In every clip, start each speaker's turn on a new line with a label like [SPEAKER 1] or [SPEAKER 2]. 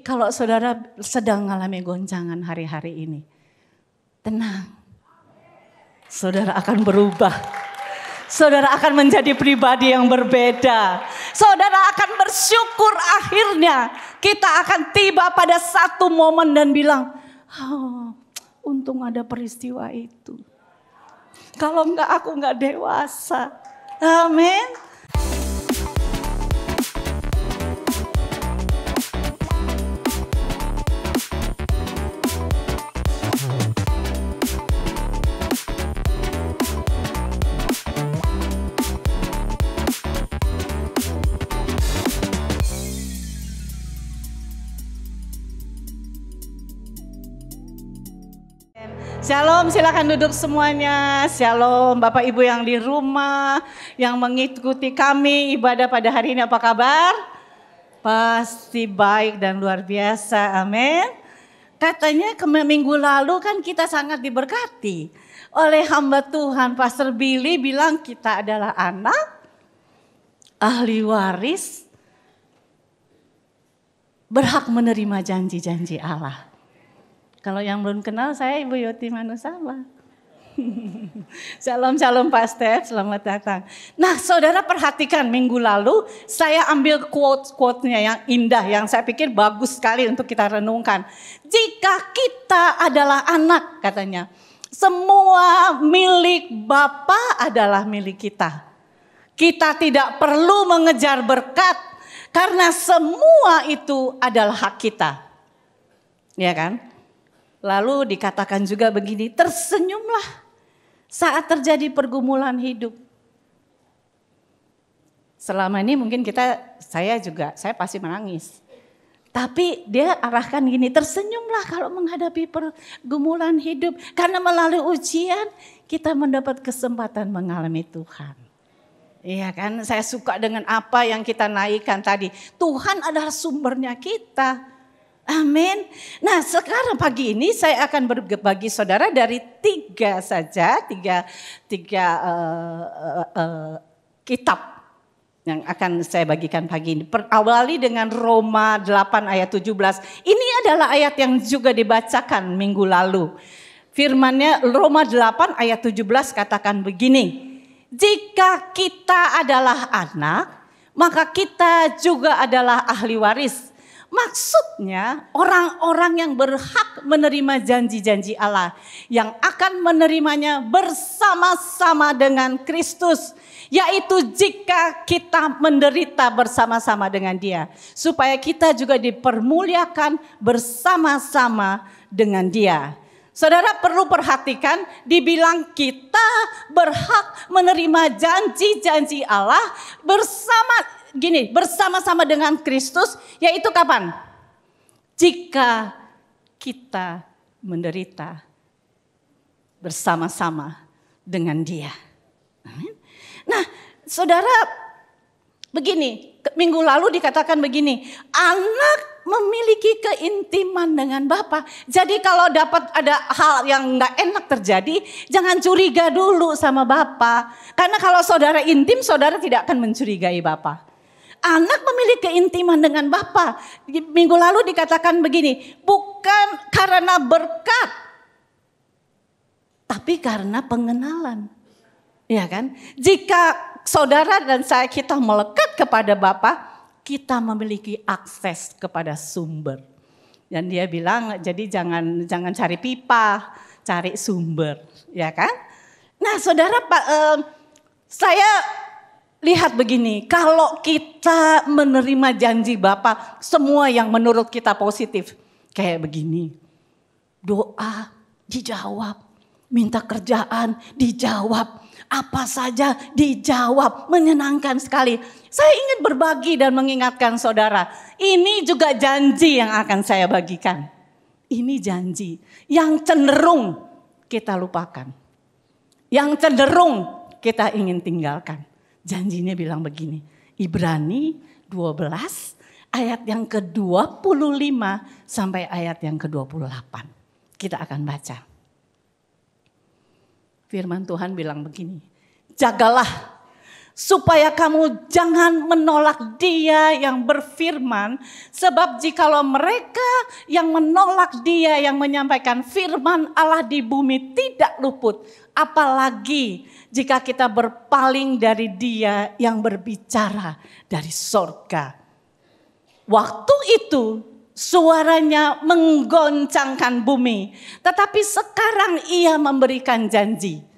[SPEAKER 1] kalau saudara sedang mengalami goncangan hari-hari ini, tenang. Saudara akan berubah. Saudara akan menjadi pribadi yang berbeda. Saudara akan bersyukur akhirnya. Kita akan tiba pada satu momen dan bilang, oh, untung ada peristiwa itu. Kalau enggak aku enggak dewasa. Amin. Shalom, silakan duduk semuanya. Shalom Bapak Ibu yang di rumah, yang mengikuti kami ibadah pada hari ini, apa kabar? Pasti baik dan luar biasa, amin. Katanya minggu lalu kan kita sangat diberkati oleh hamba Tuhan. Pastor Billy bilang kita adalah anak, ahli waris, berhak menerima janji-janji Allah. Kalau yang belum kenal, saya Ibu Yoti Manusaba. Shalom Pak Steph, selamat datang. Nah saudara perhatikan minggu lalu saya ambil quote-nya yang indah, yang saya pikir bagus sekali untuk kita renungkan. Jika kita adalah anak katanya, semua milik Bapa adalah milik kita. Kita tidak perlu mengejar berkat karena semua itu adalah hak kita. Ya kan? Lalu dikatakan juga begini, tersenyumlah saat terjadi pergumulan hidup. Selama ini mungkin saya pasti menangis. Tapi dia arahkan gini, tersenyumlah kalau menghadapi pergumulan hidup. Karena melalui ujian kita mendapat kesempatan mengalami Tuhan. Iya kan, saya suka dengan apa yang kita naikkan tadi. Tuhan adalah sumbernya kita. Amin. Nah sekarang pagi ini saya akan berbagi saudara dari tiga kitab yang akan saya bagikan pagi ini. Awali dengan Roma 8 ayat 17. Ini adalah ayat yang juga dibacakan minggu lalu. Firmannya Roma 8 ayat 17 katakan begini. Jika kita adalah anak, maka kita juga adalah ahli waris. Maksudnya orang-orang yang berhak menerima janji-janji Allah. Yang akan menerimanya bersama-sama dengan Kristus. Yaitu jika kita menderita bersama-sama dengan Dia. Supaya kita juga dipermuliakan bersama-sama dengan Dia. Saudara perlu perhatikan, dibilang kita berhak menerima janji-janji Allah bersama-sama dengan Kristus, yaitu kapan? Jika kita menderita bersama-sama dengan Dia. Amin. Nah, saudara, begini, minggu lalu dikatakan begini, anak memiliki keintiman dengan Bapa. Jadi kalau dapat ada hal yang gak enak terjadi, jangan curiga dulu sama Bapa. Karena kalau saudara intim, saudara tidak akan mencurigai Bapa. Anak memiliki keintiman dengan Bapa. Minggu lalu dikatakan begini, bukan karena berkat, tapi karena pengenalan. Ya kan? Jika saudara dan saya kita melekat kepada Bapa, kita memiliki akses kepada sumber. Dan dia bilang, jadi jangan cari pipa, cari sumber, ya kan? Nah, saudara, saya lihat begini, kalau kita menerima janji Bapa, semua yang menurut kita positif, kayak begini. Doa dijawab, minta kerjaan dijawab, apa saja dijawab, menyenangkan sekali. Saya ingin berbagi dan mengingatkan saudara, ini juga janji yang akan saya bagikan. Ini janji yang cenderung kita lupakan. Yang cenderung kita ingin tinggalkan. Janjinya bilang begini, Ibrani 12 ayat yang ke-25 sampai ayat yang ke-28. Kita akan baca. Firman Tuhan bilang begini, jagalah Supaya kamu jangan menolak Dia yang berfirman. Sebab jikalau mereka yang menolak Dia yang menyampaikan firman Allah di bumi tidak luput. Apalagi jika kita berpaling dari Dia yang berbicara dari sorga. Waktu itu suaranya menggoncangkan bumi. Tetapi sekarang Ia memberikan janji.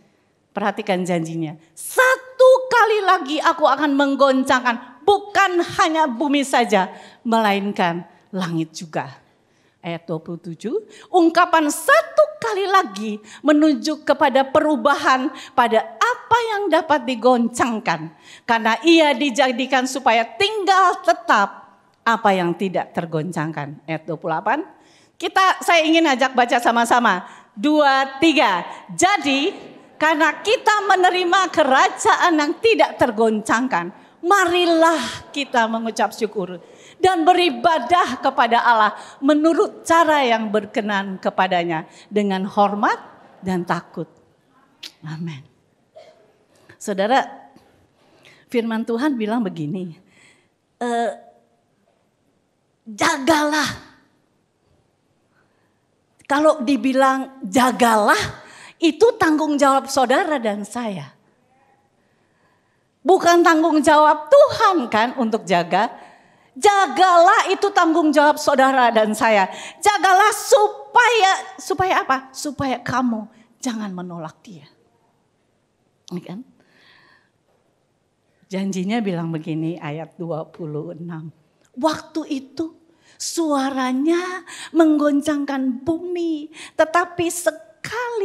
[SPEAKER 1] Perhatikan janjinya. Satu kali lagi aku akan menggoncangkan. Bukan hanya bumi saja. Melainkan langit juga. Ayat 27. Ungkapan satu kali lagi. Menunjuk kepada perubahan. Pada apa yang dapat digoncangkan. Karena ia dijadikan supaya tinggal tetap. Apa yang tidak tergoncangkan. Ayat 28. Saya ingin ajak baca sama-sama. 2, 3. Jadi karena kita menerima kerajaan yang tidak tergoncangkan, marilah kita mengucap syukur dan beribadah kepada Allah menurut cara yang berkenan kepadanya dengan hormat dan takut. Amin. Saudara, firman Tuhan bilang begini, jagalah. Kalau dibilang jagalah, itu tanggung jawab saudara dan saya. Bukan tanggung jawab Tuhan kan untuk jaga. Jagalah itu tanggung jawab saudara dan saya. Jagalah supaya apa? Supaya kamu jangan menolak Dia. Ini kan? Janjinya bilang begini ayat 26. Waktu itu suaranya menggoncangkan bumi. Tetapi sekarang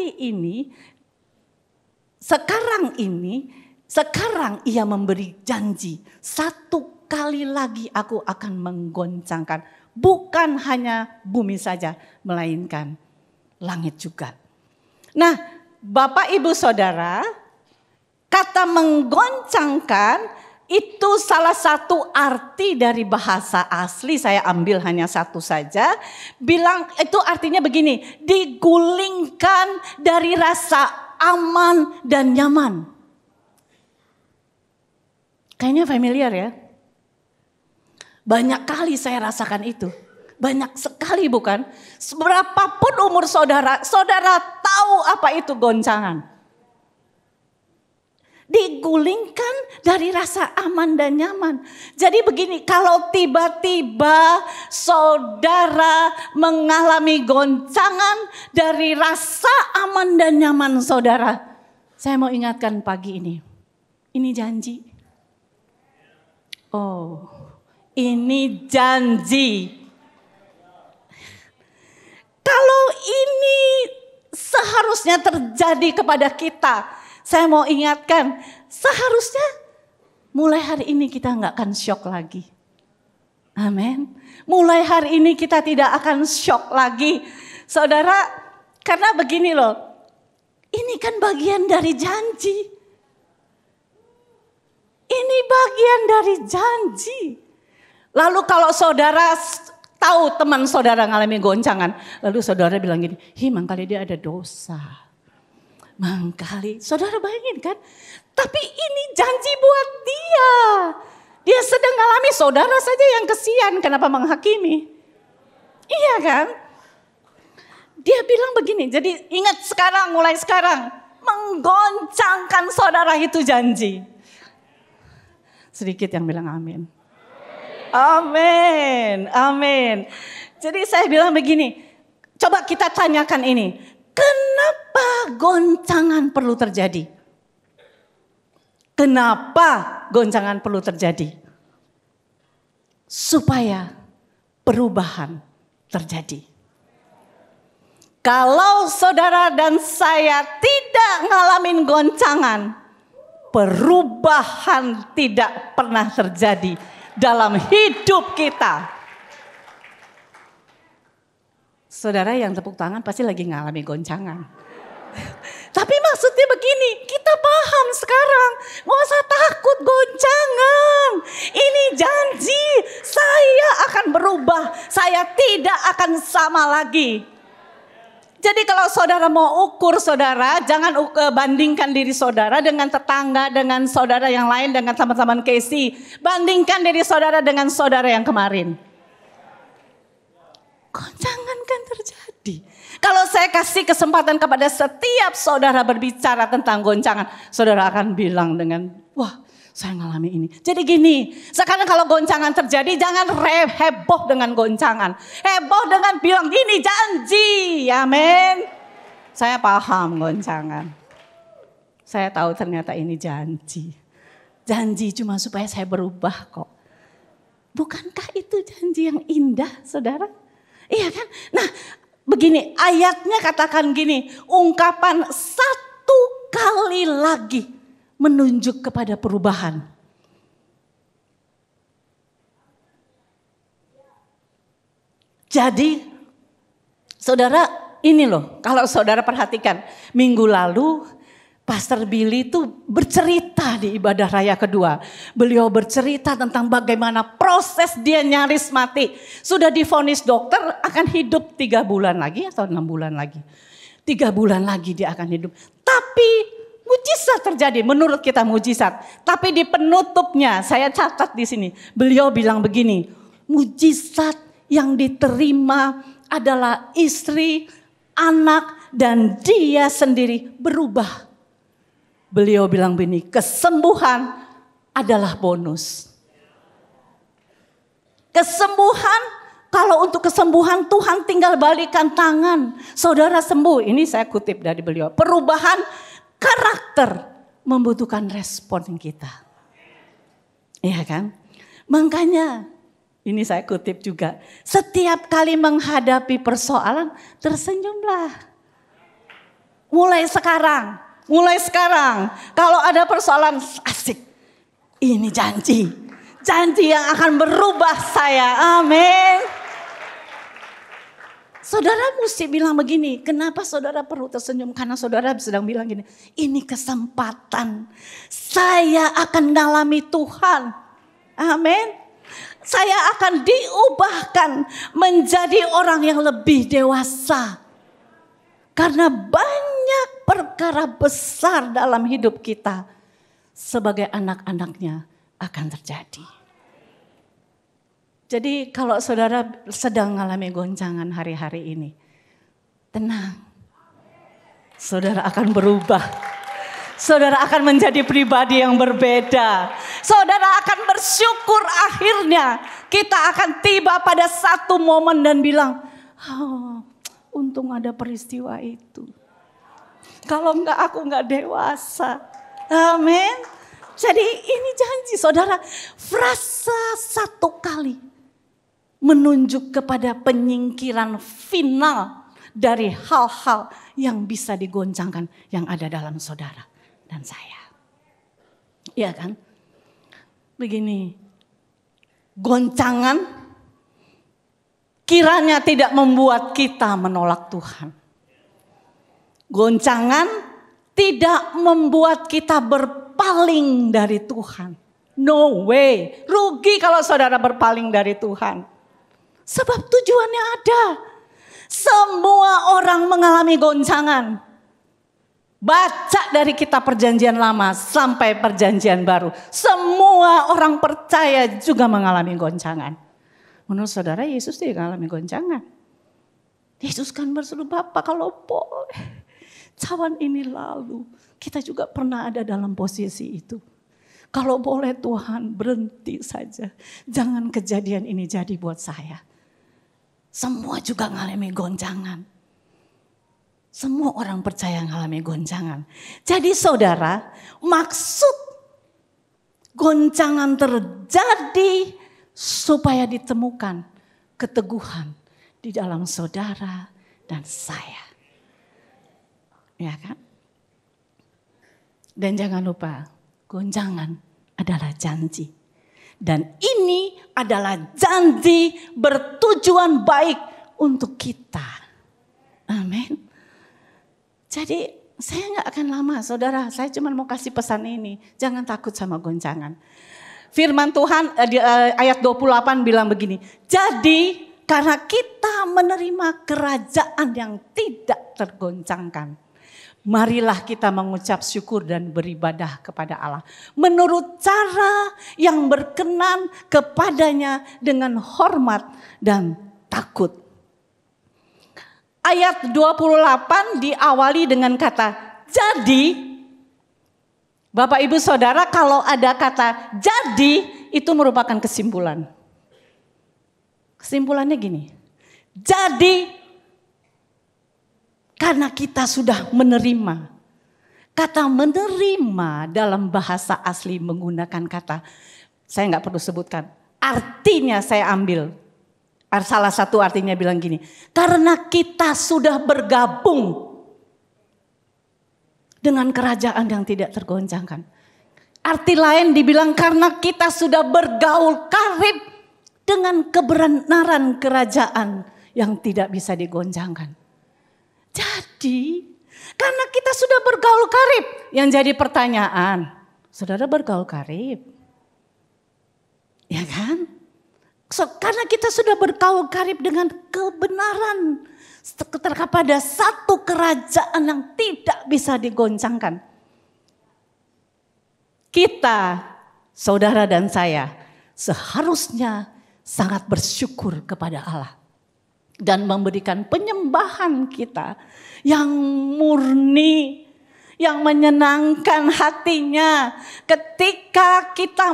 [SPEAKER 1] ia memberi janji. Satu kali lagi aku akan menggoncangkan. Bukan hanya bumi saja, melainkan langit juga. Nah, Bapak Ibu Saudara, kata menggoncangkan itu salah satu arti dari bahasa asli, saya ambil hanya satu saja. Bilang itu artinya begini, digulingkan dari rasa aman dan nyaman. Kayaknya familiar ya. Banyak kali saya rasakan itu. Banyak sekali bukan? Berapapun umur saudara, saudara tahu apa itu goncangan. Digulingkan dari rasa aman dan nyaman. Jadi begini, kalau tiba-tiba saudara mengalami goncangan dari rasa aman dan nyaman saudara. Saya mau ingatkan pagi ini janji. Oh, ini janji. Kalau ini seharusnya terjadi kepada kita, saya mau ingatkan, seharusnya mulai hari ini kita nggak akan syok lagi. Amin. Mulai hari ini kita tidak akan syok lagi. Saudara, karena begini loh, ini kan bagian dari janji. Ini bagian dari janji. Lalu kalau saudara tahu teman saudara ngalami goncangan, lalu saudara bilang gini, mangkali dia ada dosa. Mangkali, saudara bayangin kan? Tapi ini janji buat dia. Dia sedang ngalami, saudara saja yang kesian, kenapa menghakimi? Iya kan? Dia bilang begini, jadi ingat sekarang, mulai sekarang. Menggoncangkan saudara itu janji. Sedikit yang bilang amin. Amin, amin. Jadi saya bilang begini, coba kita tanyakan ini. Kenapa goncangan perlu terjadi? Kenapa goncangan perlu terjadi? Supaya perubahan terjadi. Kalau saudara dan saya tidak ngalamin goncangan, perubahan tidak pernah terjadi dalam hidup kita. Saudara yang tepuk tangan pasti lagi ngalami goncangan. Tapi maksudnya begini, kita paham sekarang, gak usah takut goncangan. Ini janji, saya akan berubah, saya tidak akan sama lagi. Jadi kalau saudara mau ukur saudara, jangan bandingkan diri saudara dengan tetangga, dengan saudara yang lain, dengan teman-teman Casey. Bandingkan diri saudara dengan saudara yang kemarin. Goncangan kan terjadi. Kalau saya kasih kesempatan kepada setiap saudara berbicara tentang goncangan, saudara akan bilang dengan, wah saya ngalami ini. Jadi gini, sekarang kalau goncangan terjadi jangan heboh dengan goncangan. Heboh dengan bilang gini janji, amin. Saya paham goncangan. Saya tahu ternyata ini janji. Janji cuma supaya saya berubah kok. Bukankah itu janji yang indah saudara? Iya kan? Nah begini ayatnya katakan gini, ungkapan satu kali lagi menunjuk kepada perubahan. Jadi saudara ini loh, kalau saudara perhatikan minggu lalu Pastor Billy itu bercerita di ibadah raya kedua. Beliau bercerita tentang bagaimana proses dia nyaris mati. Sudah divonis dokter akan hidup 3 bulan lagi atau 6 bulan lagi. 3 bulan lagi dia akan hidup. Tapi mujizat terjadi, menurut kita mujizat. Tapi di penutupnya, saya catat di sini. Beliau bilang begini, mujizat yang diterima adalah istri, anak, dan dia sendiri berubah. Beliau bilang begini, kesembuhan adalah bonus. Kesembuhan, kalau untuk kesembuhan Tuhan tinggal balikan tangan. Saudara sembuh, ini saya kutip dari beliau. Perubahan karakter membutuhkan respon kita. Iya kan? Makanya ini saya kutip juga. Setiap kali menghadapi persoalan tersenyumlah. Mulai sekarang. Kalau ada persoalan asik. Ini janji. Janji yang akan berubah saya. Amin. Saudara mesti bilang begini, kenapa saudara perlu tersenyum? Karena saudara sedang bilang gini, ini kesempatan. Saya akan mengalami Tuhan. Amin. Saya akan diubahkan menjadi orang yang lebih dewasa. Karena banyak perkara besar dalam hidup kita sebagai anak-anaknya akan terjadi. Jadi kalau saudara sedang mengalami goncangan hari-hari ini, tenang. Saudara akan berubah. Saudara akan menjadi pribadi yang berbeda. Saudara akan bersyukur akhirnya kita akan tiba pada satu momen dan bilang, oh, untung ada peristiwa itu. Kalau enggak aku enggak dewasa. Amin. Jadi ini janji saudara. Frasa satu kali menunjuk kepada penyingkiran final dari hal-hal yang bisa digoncangkan yang ada dalam saudara dan saya. Iya kan? Begini. Goncangan kiranya tidak membuat kita menolak Tuhan. Goncangan tidak membuat kita berpaling dari Tuhan. No way. Rugi kalau saudara berpaling dari Tuhan. Sebab tujuannya ada. Semua orang mengalami goncangan. Baca dari kitab perjanjian lama sampai perjanjian baru. Semua orang percaya juga mengalami goncangan. Menurut saudara Yesus tidak mengalami goncangan. Yesus kan berseru, Bapa kalau boleh. Cawan ini lalu. Kita juga pernah ada dalam posisi itu. Kalau boleh Tuhan berhenti saja. Jangan kejadian ini jadi buat saya. Semua juga mengalami goncangan. Semua orang percaya mengalami goncangan. Jadi saudara, maksud goncangan terjadi supaya ditemukan keteguhan di dalam saudara dan saya. Ya kan? Dan jangan lupa, goncangan adalah janji. Dan ini adalah janji bertujuan baik untuk kita. Amin. Jadi saya gak akan lama saudara, saya cuma mau kasih pesan ini. Jangan takut sama goncangan. Firman Tuhan ayat 28 bilang begini. Jadi karena kita menerima kerajaan yang tidak tergoncangkan. Marilah kita mengucap syukur dan beribadah kepada Allah menurut cara yang berkenan kepadanya dengan hormat dan takut. Ayat 28 diawali dengan kata jadi. Bapak Ibu Saudara, kalau ada kata jadi itu merupakan kesimpulan. Kesimpulannya gini. Jadi karena kita sudah menerima. Kata menerima dalam bahasa asli menggunakan kata, saya nggak perlu sebutkan. Artinya saya ambil. Salah satu artinya bilang gini. Karena kita sudah bergabung dengan kerajaan yang tidak tergoncangkan. Arti lain dibilang karena kita sudah bergaul karib dengan kebenaran kerajaan yang tidak bisa digoncangkan. Jadi, karena kita sudah bergaul karib, yang jadi pertanyaan, saudara bergaul karib? Ya kan? Karena kita sudah bergaul karib dengan kebenaran kepada satu kerajaan yang tidak bisa digoncangkan. Kita, saudara dan saya, seharusnya sangat bersyukur kepada Allah. Dan memberikan penyembahan kita yang murni, yang menyenangkan hatinya ketika kita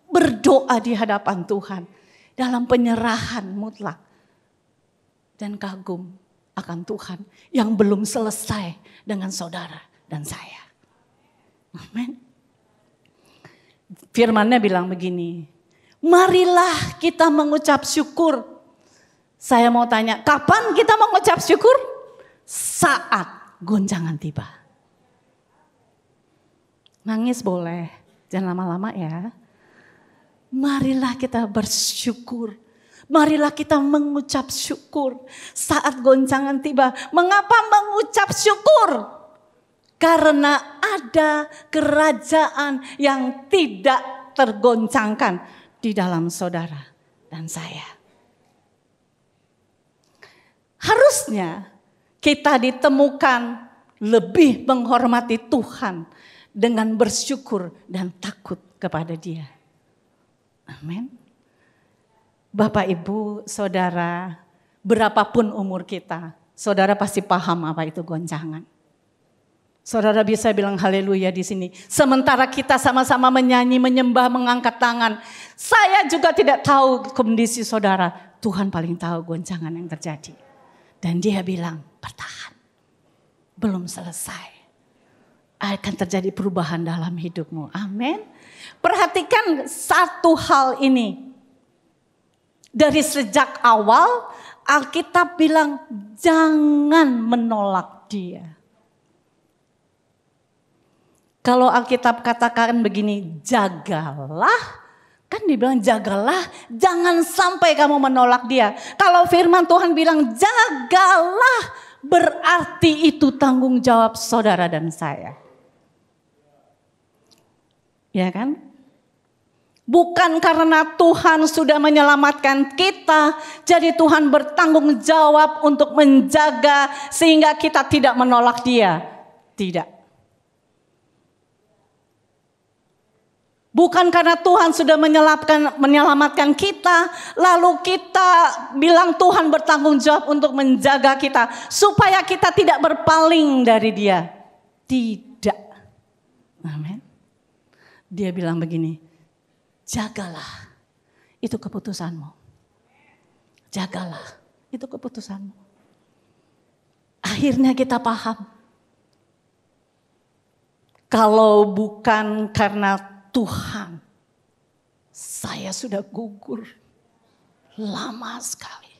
[SPEAKER 1] berdoa di hadapan Tuhan dalam penyerahan mutlak dan kagum akan Tuhan yang belum selesai dengan saudara dan saya. Amin. Firman-Nya bilang begini, marilah kita mengucap syukur. Saya mau tanya, kapan kita mengucap syukur? Saat goncangan tiba. Nangis boleh, jangan lama-lama ya. Marilah kita bersyukur. Marilah kita mengucap syukur saat goncangan tiba. Mengapa mengucap syukur? Karena ada kerajaan yang tidak tergoncangkan di dalam saudara dan saya. Harusnya kita ditemukan lebih menghormati Tuhan dengan bersyukur dan takut kepada Dia. Amin. Bapak, Ibu, Saudara, berapapun umur kita, saudara pasti paham apa itu goncangan. Saudara bisa bilang haleluya di sini. Sementara kita sama-sama menyanyi, menyembah, mengangkat tangan. Saya juga tidak tahu kondisi saudara. Tuhan paling tahu goncangan yang terjadi. Dan Dia bilang, bertahan. Belum selesai. Akan terjadi perubahan dalam hidupmu. Amin. Perhatikan satu hal ini. Dari sejak awal, Alkitab bilang, jangan menolak Dia. Kalau Alkitab katakan begini, jagalah. Kan dibilang jagalah, jangan sampai kamu menolak Dia. Kalau firman Tuhan bilang jagalah, berarti itu tanggung jawab saudara dan saya. Ya kan? Bukan karena Tuhan sudah menyelamatkan kita, jadi Tuhan bertanggung jawab untuk menjaga sehingga kita tidak menolak Dia. Tidak. Bukan karena Tuhan sudah menyelamatkan kita, lalu kita bilang Tuhan bertanggung jawab untuk menjaga kita, supaya kita tidak berpaling dari Dia. Tidak. Amin. Dia bilang begini, jagalah, itu keputusanmu. Jagalah, itu keputusanmu. Akhirnya kita paham. Kalau bukan karena Tuhan, saya sudah gugur lama sekali.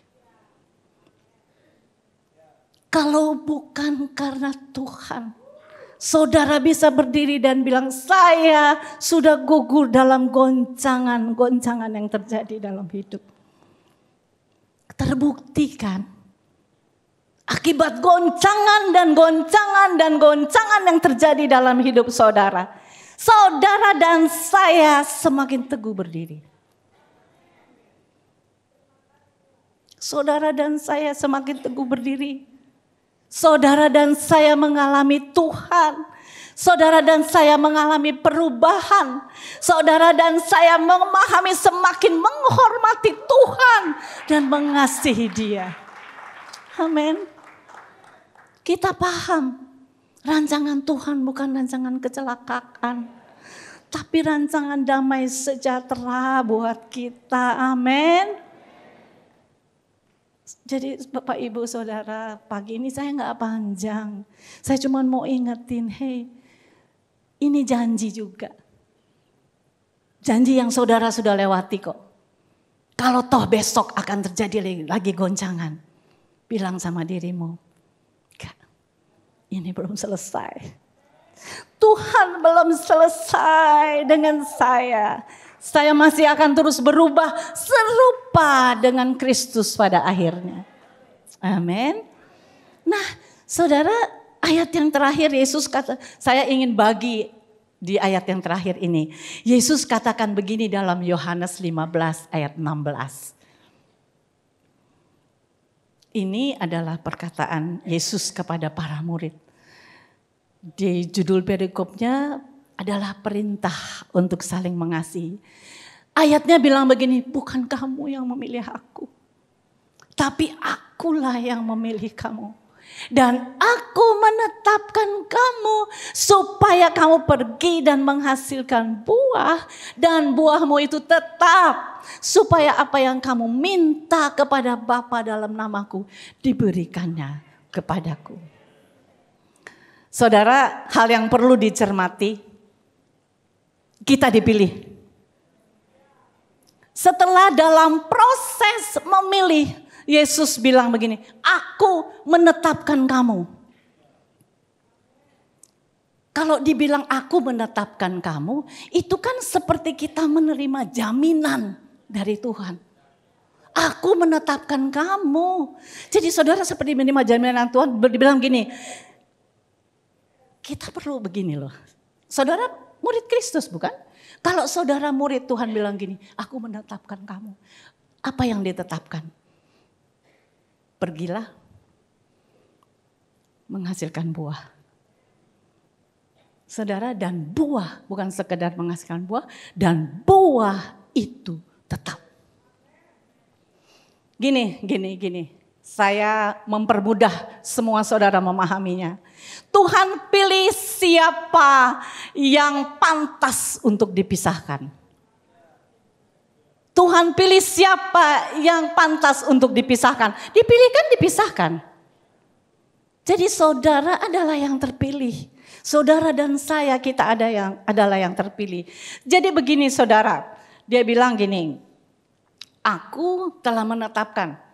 [SPEAKER 1] Kalau bukan karena Tuhan, saudara bisa berdiri dan bilang, saya sudah gugur dalam goncangan yang terjadi dalam hidup. Terbuktikan akibat goncangan yang terjadi dalam hidup saudara. Saudara dan saya semakin teguh berdiri. Saudara dan saya semakin teguh berdiri. Saudara dan saya mengalami Tuhan. Saudara dan saya mengalami perubahan. Saudara dan saya memahami semakin menghormati Tuhan dan mengasihi Dia. Amin. Kita paham rancangan Tuhan bukan rancangan kecelakaan, tapi rancangan damai sejahtera buat kita. Amin. Jadi Bapak Ibu Saudara, pagi ini saya nggak panjang. Saya cuma mau ingetin, hey, ini janji juga. Janji yang saudara sudah lewati kok. Kalau toh besok akan terjadi lagi goncangan, bilang sama dirimu, enggak, ini belum selesai. Tuhan belum selesai dengan saya. Saya masih akan terus berubah serupa dengan Kristus pada akhirnya. Amin. Nah, saudara, ayat yang terakhir Yesus kata, saya ingin bagi di ayat yang terakhir ini. Yesus katakan begini dalam Yohanes 15 ayat 16. Ini adalah perkataan Yesus kepada para murid. Di judul perikopnya adalah perintah untuk saling mengasihi. Ayatnya bilang begini, bukan kamu yang memilih aku, tapi akulah yang memilih kamu. Dan aku menetapkan kamu supaya kamu pergi dan menghasilkan buah. Dan buahmu itu tetap, supaya apa yang kamu minta kepada Bapa dalam namaku diberikannya kepadaku. Saudara, hal yang perlu dicermati, kita dipilih. Setelah dalam proses memilih, Yesus bilang begini, aku menetapkan kamu. Kalau dibilang aku menetapkan kamu, itu kan seperti kita menerima jaminan dari Tuhan. Aku menetapkan kamu. Jadi saudara seperti menerima jaminan Tuhan, dibilang gini, kita perlu begini loh. Saudara murid Kristus bukan? Kalau saudara murid Tuhan bilang gini, aku menetapkan kamu. Apa yang ditetapkan? Pergilah menghasilkan buah. Saudara, dan buah, bukan sekedar menghasilkan buah, dan buah itu tetap. Gini. Saya mempermudah semua saudara memahaminya. Tuhan pilih siapa yang pantas untuk dipisahkan. Tuhan pilih siapa yang pantas untuk dipisahkan. Dipilih kan dipisahkan. Jadi saudara adalah yang terpilih. Saudara dan saya kita adalah yang terpilih. Jadi begini saudara, dia bilang gini, aku telah menetapkan.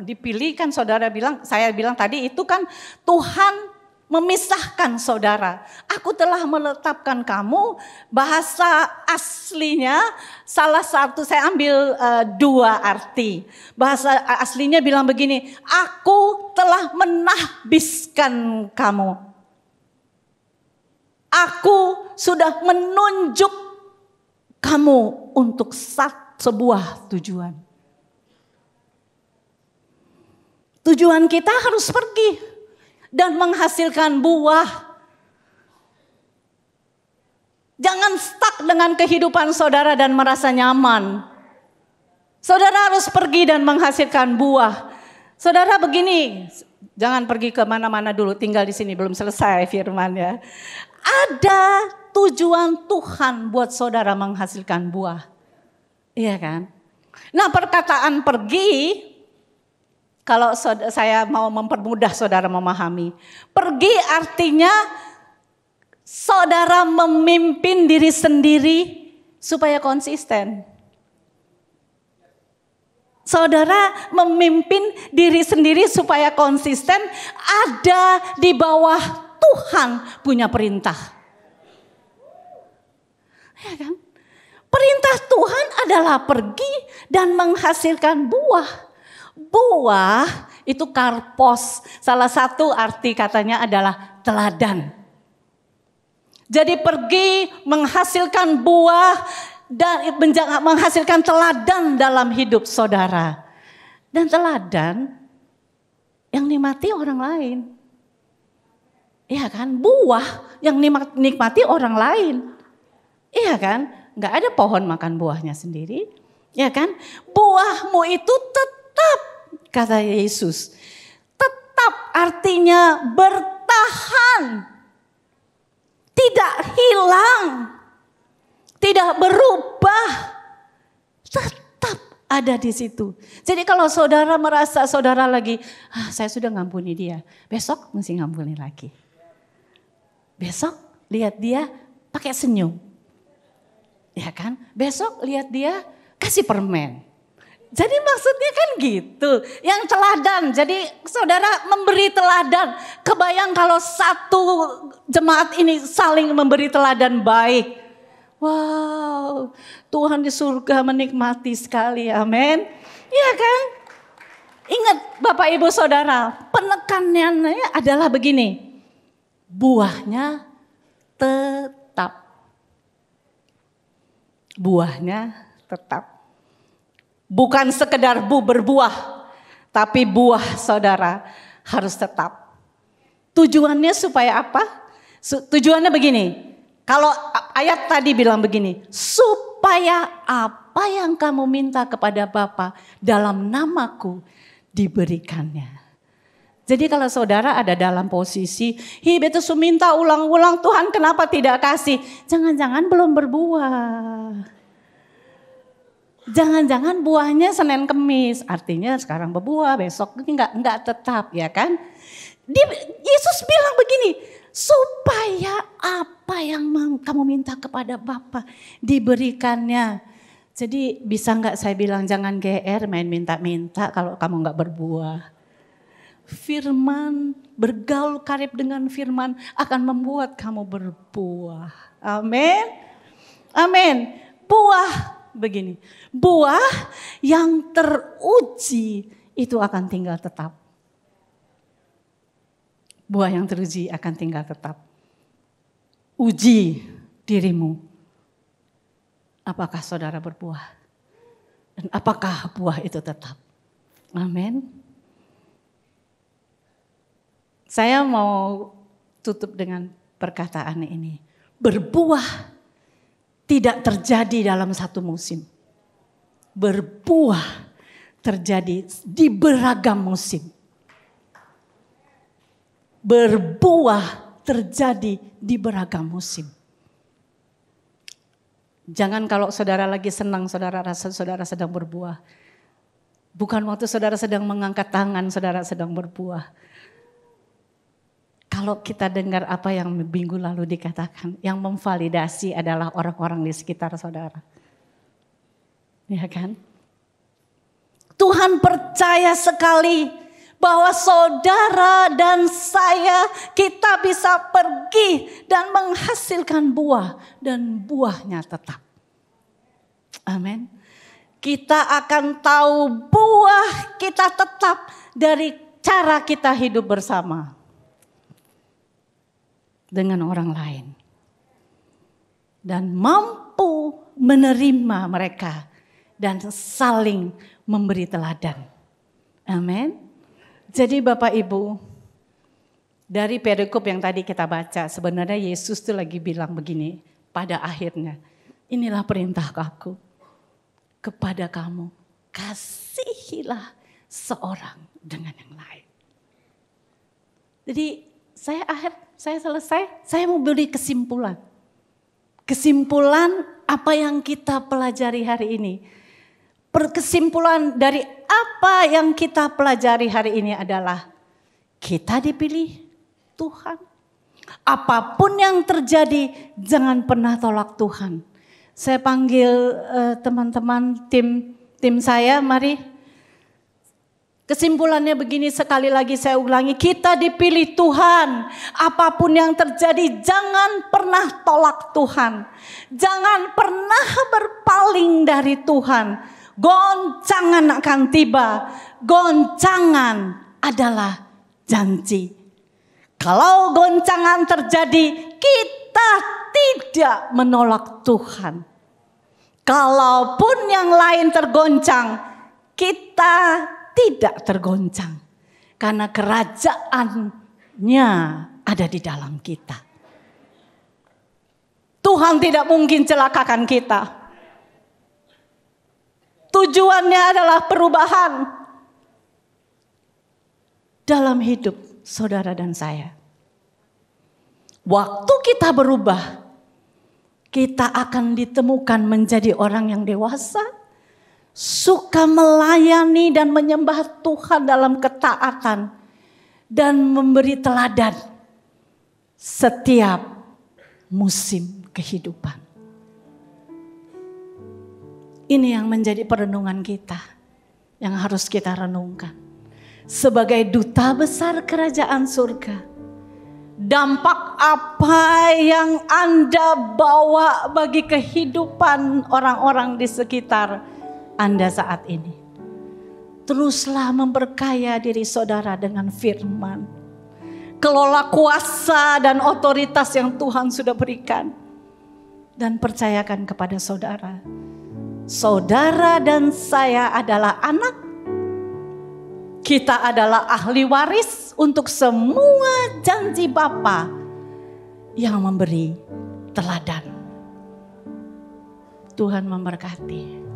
[SPEAKER 1] Dipilih kan saudara bilang, saya bilang tadi itu kan Tuhan memisahkan saudara. Aku telah menetapkan kamu, bahasa aslinya salah satu, saya ambil dua arti. Bahasa aslinya bilang begini, aku telah menahbiskan kamu. Aku sudah menunjuk kamu untuk sebuah tujuan. Tujuan kita harus pergi dan menghasilkan buah. Jangan stuck dengan kehidupan saudara dan merasa nyaman. Saudara harus pergi dan menghasilkan buah. Saudara begini, jangan pergi kemana-mana dulu, tinggal di sini belum selesai firman ya. Ada tujuan Tuhan buat saudara menghasilkan buah. Iya kan? Nah, perkataan pergi, kalau saya mau mempermudah saudara memahami. Pergi artinya saudara memimpin diri sendiri supaya konsisten. Saudara memimpin diri sendiri supaya konsisten, ada di bawah Tuhan punya perintah. Ya kan? Perintah Tuhan adalah pergi dan menghasilkan buah. Buah itu karpos, salah satu arti katanya adalah teladan. Jadi pergi menghasilkan buah dan menghasilkan teladan dalam hidup saudara. Dan teladan yang nikmati orang lain. Iya kan? Buah yang nikmati orang lain. Iya kan? Gak ada pohon makan buahnya sendiri. Iya kan? Buahmu itu tetap, kata Yesus. Tetap artinya bertahan. Tidak hilang. Tidak berubah. Tetap ada di situ. Jadi kalau saudara merasa saudara lagi, saya sudah ngampuni dia. Besok mesti ngampuni lagi. Besok lihat dia pakai senyum. Ya kan? Besok lihat dia kasih permen. Jadi maksudnya kan gitu. Yang teladan. Jadi saudara memberi teladan. Kebayang kalau satu jemaat ini saling memberi teladan baik. Wow, Tuhan di surga menikmati sekali. Amin. Ya kan? Ingat Bapak Ibu Saudara, penekanannya adalah begini. Buahnya tetap. Buahnya tetap. Bukan sekedar berbuah, tapi buah saudara harus tetap. Tujuannya supaya apa? Tujuannya begini. Kalau ayat tadi bilang begini, supaya apa yang kamu minta kepada Bapa dalam namaku diberikannya. Jadi kalau saudara ada dalam posisi, betul minta ulang-ulang, Tuhan kenapa tidak kasih? Jangan-jangan belum berbuah. Jangan-jangan buahnya Senin Kemis, artinya sekarang berbuah, besok enggak tetap, ya kan? Yesus bilang begini, supaya apa yang kamu minta kepada Bapa diberikannya. Jadi bisa enggak saya bilang jangan GR main minta-minta kalau kamu enggak berbuah. Firman, bergaul karib dengan firman akan membuat kamu berbuah. Amin. Amin. Buah begini. Buah yang teruji itu akan tinggal tetap. Buah yang teruji akan tinggal tetap. Uji dirimu. Apakah saudara berbuah? Dan apakah buah itu tetap? Amin. Saya mau tutup dengan perkataan ini. Berbuah tidak terjadi dalam satu musim. Berbuah terjadi di beragam musim. Berbuah terjadi di beragam musim. Jangan kalau saudara lagi senang, saudara rasa saudara sedang berbuah. Bukan waktu saudara sedang mengangkat tangan, saudara sedang berbuah. Kalau kita dengar apa yang minggu lalu dikatakan, yang memvalidasi adalah orang-orang di sekitar saudara. Ya kan? Tuhan percaya sekali bahwa saudara dan saya, kita bisa pergi dan menghasilkan buah. Dan buahnya tetap. Amin. Kita akan tahu buah kita tetap dari cara kita hidup bersama. Dengan orang lain. Dan mampu menerima mereka. Dan saling memberi teladan. Amin. Jadi Bapak Ibu. Dari perikop yang tadi kita baca. Sebenarnya Yesus tuh lagi bilang begini. Pada akhirnya. Inilah perintah aku. Kepada kamu. Kasihilah seorang dengan yang lain. Jadi saya selesai, saya mau beri kesimpulan. Kesimpulan apa yang kita pelajari hari ini. Kesimpulan dari apa yang kita pelajari hari ini adalah kita dipilih Tuhan. Apapun yang terjadi, jangan pernah tolak Tuhan. Saya panggil teman-teman tim saya, mari. Kesimpulannya begini, sekali lagi saya ulangi, kita dipilih Tuhan. Apapun yang terjadi, jangan pernah tolak Tuhan. Jangan pernah berpaling dari Tuhan. Goncangan akan tiba. Goncangan adalah janji. Kalau goncangan terjadi, kita tidak menolak Tuhan. Kalaupun yang lain tergoncang, kita tidak tergoncang. Karena kerajaannya ada di dalam kita. Tuhan tidak mungkin celakakan kita. Tujuannya adalah perubahan dalam hidup saudara dan saya. Waktu kita berubah, kita akan ditemukan menjadi orang yang dewasa, suka melayani dan menyembah Tuhan dalam ketaatan, dan memberi teladan setiap musim kehidupan. Ini yang menjadi perenungan kita, yang harus kita renungkan. Sebagai duta besar kerajaan surga, dampak apa yang Anda bawa bagi kehidupan orang-orang di sekitar Anda saat ini? Teruslah memperkaya diri saudara dengan firman. Kelola kuasa dan otoritas yang Tuhan sudah berikan. Dan percayakan kepada saudara. Saudara dan saya adalah anak. Kita adalah ahli waris untuk semua janji Bapa yang memberi teladan. Tuhan memberkati.